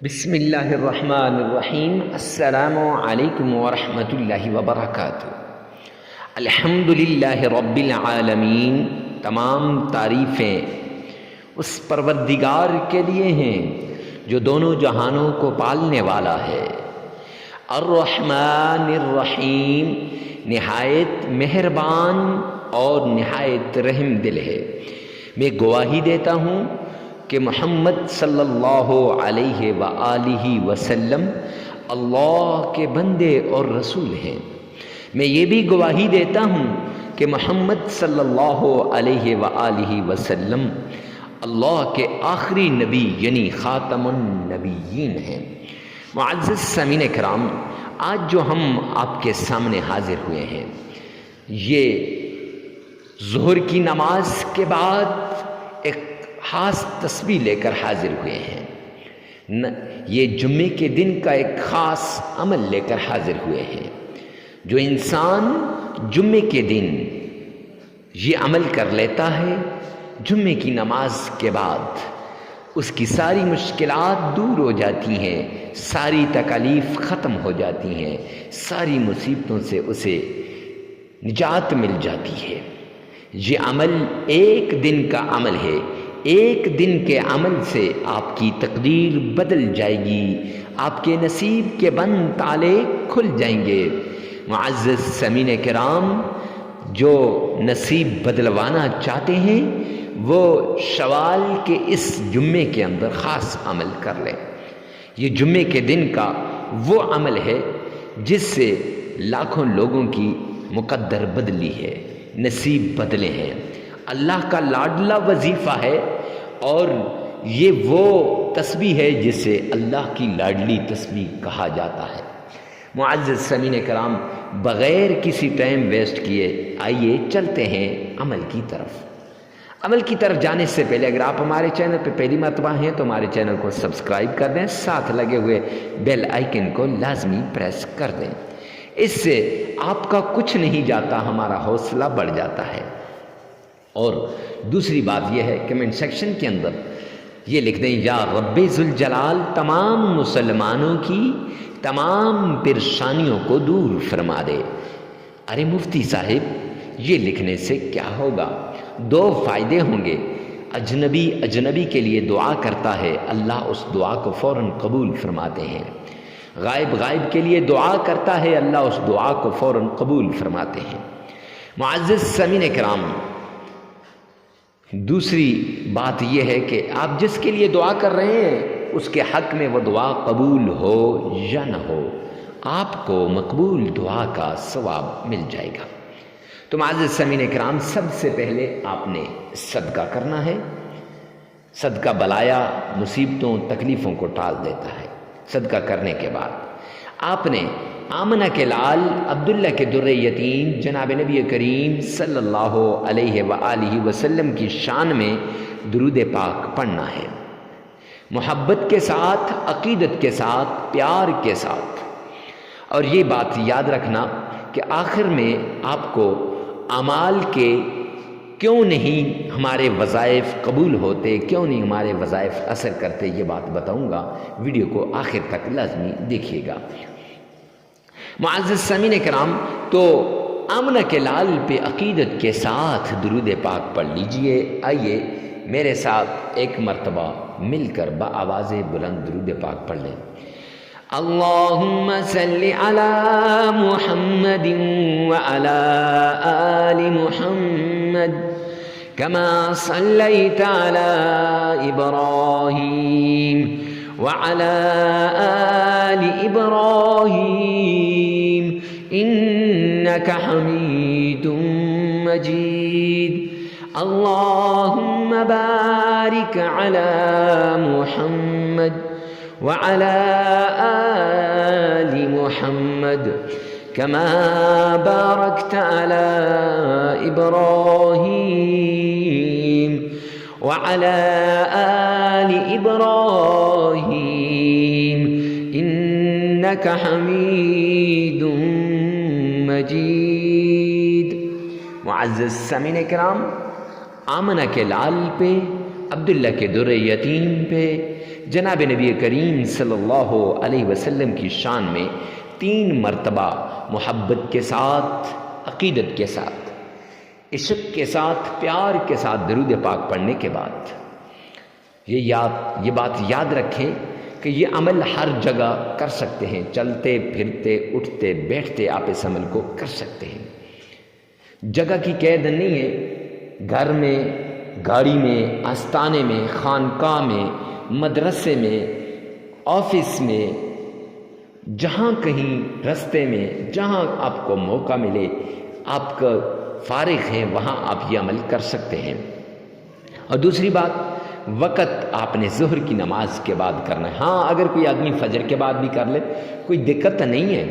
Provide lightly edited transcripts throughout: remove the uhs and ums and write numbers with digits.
بسم اللہ الرحمن الرحیم۔ السلام علیکم ورحمۃ اللہ وبرکاتہ۔ الحمدللہ رب العالمین، تمام تعریفیں اس پروردگار کے لیے ہیں جو دونوں جہانوں کو پالنے والا ہے۔ الرحمن الرحیم، نہایت مہربان اور نہایت رحم دل ہے۔ میں گواہی دیتا ہوں کہ محمد صلی اللہ علیہ وآلہ وسلم اللہ کے بندے اور رسول ہیں۔ میں یہ بھی گواہی دیتا ہوں کہ محمد صلی اللہ علیہ وآلہ وسلم اللہ کے آخری نبی یعنی خاتم النبیین ہیں۔ معزز سامعین کرام، آج جو ہم آپ کے سامنے حاضر ہوئے ہیں، یہ ظہر کی نماز کے بعد ایک خاص تسبیح لے کر حاضر ہوئے ہیں۔ یہ جمعے کے دن کا ایک خاص عمل لے کر حاضر ہوئے ہیں۔ جو انسان جمعے کے دن یہ عمل کر لیتا ہے، جمعے کی نماز کے بعد اس کی ساری مشکلات دور ہو جاتی ہیں، ساری تکالیف ختم ہو جاتی ہیں، ساری مصیبتوں سے اسے نجات مل جاتی ہے۔ یہ عمل ایک دن کا عمل ہے۔ ایک دن کے عمل سے آپ کی تقدیر بدل جائے گی، آپ کے نصیب کے بند تالے کھل جائیں گے۔ معزز سامعین کرام، جو نصیب بدلوانا چاہتے ہیں وہ شوال کے اس جمعے کے اندر خاص عمل کر لیں۔ یہ جمعے کے دن کا وہ عمل ہے جس سے لاکھوں لوگوں کی مقدر بدلی ہے، نصیب بدلے ہیں۔ اللہ کا لاڈلا وظیفہ ہے اور یہ وہ تسبیح ہے جسے اللہ کی لاڈلی تسبیح کہا جاتا ہے۔ معزز سامعین کرام، بغیر کسی ٹائم ویسٹ کیے آئیے چلتے ہیں عمل کی طرف۔ عمل کی طرف جانے سے پہلے اگر آپ ہمارے چینل پہ پہلی مرتبہ ہیں تو ہمارے چینل کو سبسکرائب کر دیں، ساتھ لگے ہوئے بیل آئیکن کو لازمی پریس کر دیں۔ اس سے آپ کا کچھ نہیں جاتا، ہمارا حوصلہ بڑھ جاتا ہے۔ اور دوسری بات یہ ہے، کمنٹ سیکشن کے اندر یہ لکھ دیں، یا رب ذوالجلال تمام مسلمانوں کی تمام پریشانیوں کو دور فرما دے۔ ارے مفتی صاحب، یہ لکھنے سے کیا ہوگا؟ دو فائدے ہوں گے۔ اجنبی کے لیے دعا کرتا ہے، اللہ اس دعا کو فوراً قبول فرماتے ہیں۔ غائب کے لیے دعا کرتا ہے، اللہ اس دعا کو فوراً قبول فرماتے ہیں۔ معزز سامعین کرام، دوسری بات یہ ہے کہ آپ جس کے لیے دعا کر رہے ہیں اس کے حق میں وہ دعا قبول ہو یا نہ ہو، آپ کو مقبول دعا کا ثواب مل جائے گا۔ تو معزز سامعین کرام، سب سے پہلے آپ نے صدقہ کرنا ہے۔ صدقہ بلایا مصیبتوں تکلیفوں کو ٹال دیتا ہے۔ صدقہ کرنے کے بعد آپ نے آمنہ کے لال عبداللہ کے در یتیم جناب نبی کریم صلی اللہ علیہ وآلہ وسلم کی شان میں درود پاک پڑھنا ہے، محبت کے ساتھ، عقیدت کے ساتھ، پیار کے ساتھ۔ اور یہ بات یاد رکھنا کہ آخر میں آپ کو اعمال کے کیوں نہیں ہمارے وظائف قبول ہوتے، کیوں نہیں ہمارے وظائف اثر کرتے، یہ بات بتاؤں گا۔ ویڈیو کو آخر تک لازمی دیکھیے گا۔ معزز سامعین کرام، تو آمنہ کے لال پہ عقیدت کے ساتھ درود پاک پڑھ لیجئے۔ آئیے میرے ساتھ ایک مرتبہ مل کر بآواز بلند درود پاک پڑھ لیں۔ اللہم صلی علی محمد وعلی آل محمد کما صلیت علی ابراہیم وعلی آل ابراہیم انک حمید مجید۔ اللہم بارک علی محمد وعلی آل محمد کما بارکت علی ابراہیم وعلی آل ابراہیم انک حمید مجید۔ معزز سامعین کرام، آمنہ کے لال پہ عبداللہ کے در یتیم پہ جناب نبی کریم صلی اللہ علیہ وسلم کی شان میں 3 مرتبہ محبت کے ساتھ، عقیدت کے ساتھ، عشق کے ساتھ، پیار کے ساتھ درود پاک پڑھنے کے بعد یہ بات یاد رکھیں کہ یہ عمل ہر جگہ کر سکتے ہیں، چلتے پھرتے اٹھتے بیٹھتے آپ اس عمل کو کر سکتے ہیں۔ جگہ کی قید نہیں ہے، گھر میں، گاڑی میں، آستانے میں، خانقاہ میں، مدرسے میں، آفس میں، جہاں کہیں رستے میں، جہاں آپ کو موقع ملے، آپ کا فارغ ہیں، وہاں آپ یہ عمل کر سکتے ہیں۔ اور دوسری بات، وقت آپ نے ظہر کی نماز کے بعد کرنا ہے۔ ہاں اگر کوئی آدمی فجر کے بعد بھی کر لے کوئی دقت نہیں ہے،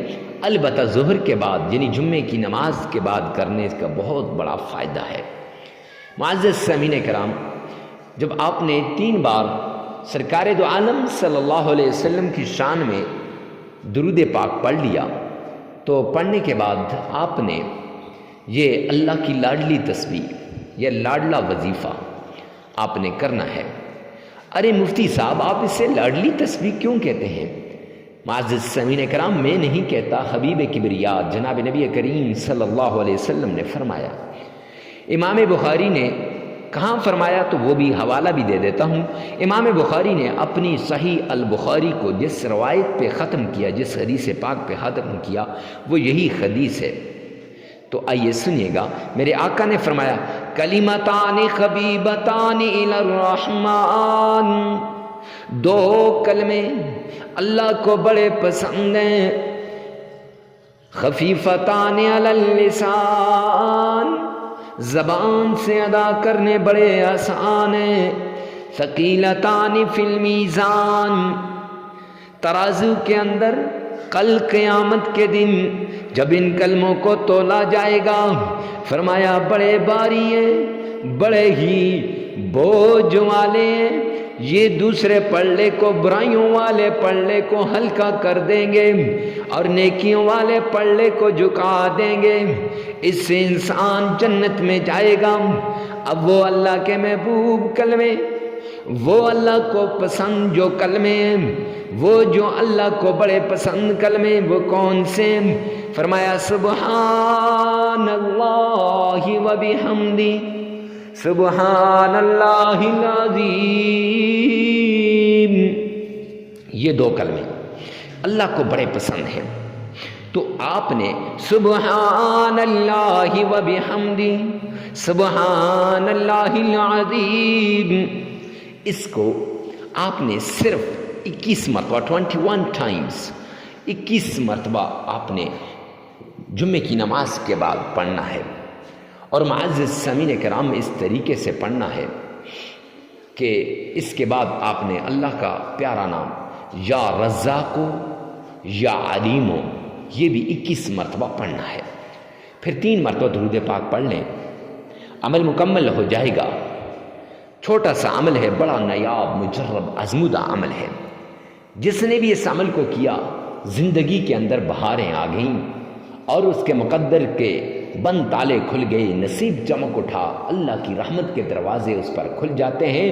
البتہ ظہر کے بعد یعنی جمعے کی نماز کے بعد کرنے کا بہت بڑا فائدہ ہے۔ معزز سامعین کرام، جب آپ نے 3 بار سرکار دو عالم صلی اللہ علیہ وسلم کی شان میں درود پاک پڑھ لیا تو پڑھنے کے بعد آپ نے یہ اللہ کی لاڈلی تسبیح، یہ لاڈلا وظیفہ آپ نے کرنا ہے۔ ارے مفتی صاحب آپ اسے لاڈلی تسبیح کیوں کہتے ہیں؟ معزز سامعین کرام، میں نہیں کہتا، حبیب کبریا جناب نبی کریم صلی اللہ علیہ وسلم نے فرمایا۔ امام بخاری نے کہاں فرمایا تو وہ بھی حوالہ بھی دے دیتا ہوں۔ امام بخاری نے اپنی صحیح البخاری کو جس روایت پہ ختم کیا، جس حدیث پاک پہ ختم کیا، وہ یہی حدیث ہے۔ تو آئیے سنیے گا، میرے آقا نے فرمایا کلمتان خبیبتان الی الرحمن، 2 کلمے اللہ کو بڑے پسند ہیں، خفیفتان علی اللسان، زبان سے ادا کرنے بڑے آسان ہیں، ثقیلتان فی المیزان، ترازو کے اندر کل قیامت کے دن جب ان کلموں کو تولا جائے گا، فرمایا بڑے باری ہیں، بڑے ہی بوجھ والے ہیں، یہ دوسرے پلڑے کو، برائیوں والے پلڑے کو ہلکا کر دیں گے اور نیکیوں والے پلڑے کو جھکا دیں گے۔ اس سے انسان جنت میں جائے گا۔ اب وہ اللہ کے محبوب کلمے، وہ اللہ کو پسند جو کلمے ہیں، وہ جو اللہ کو بڑے پسند کلمے، وہ کون سے؟ فرمایا سبحان اللہ و بحمدی، سبحان اللہ العظیم۔ یہ 2 کلمے اللہ کو بڑے پسند ہیں، تو آپ نے سبحان اللہ و بحمدی، سبحان اللہ العظیم، اس کو آپ نے صرف 21 مرتبہ 21 ٹائمز 21 مرتبہ آپ نے جمعے کی نماز کے بعد پڑھنا ہے۔ اور معزز سامعین کرام، اس طریقے سے پڑھنا ہے کہ اس کے بعد آپ نے اللہ کا پیارا نام یا رزاقو یا علیمو یہ بھی 21 مرتبہ پڑھنا ہے۔ پھر 3 مرتبہ درود پاک پڑھ لیں، عمل مکمل ہو جائے گا۔ چھوٹا سا عمل ہے، بڑا نایاب مجرب آزمودہ عمل ہے۔ جس نے بھی اس عمل کو کیا، زندگی کے اندر بہاریں آ گئیں اور اس کے مقدر کے بند تالے کھل گئے، نصیب چمک اٹھا، اللہ کی رحمت کے دروازے اس پر کھل جاتے ہیں۔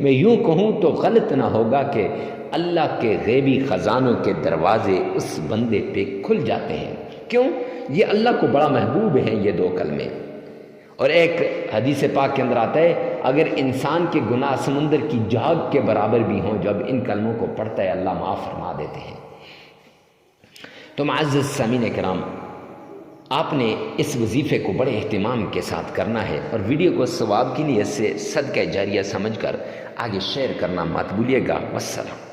میں یوں کہوں تو غلط نہ ہوگا کہ اللہ کے غیبی خزانوں کے دروازے اس بندے پہ کھل جاتے ہیں۔ کیوں؟ یہ اللہ کو بڑا محبوب ہیں یہ 2 کلمے۔ اور ایک حدیث پاک کے اندر آتا ہے، اگر انسان کے گناہ سمندر کی جھاگ کے برابر بھی ہوں، جب ان کلموں کو پڑھتا ہے اللہ معاف فرما دیتے ہیں۔ تو معزز سامعین کرام، آپ نے اس وظیفے کو بڑے اہتمام کے ساتھ کرنا ہے، اور ویڈیو کو ثواب کی نیت سے صدقہ جاریہ سمجھ کر آگے شیئر کرنا مت بھولیے گا۔ والسلام۔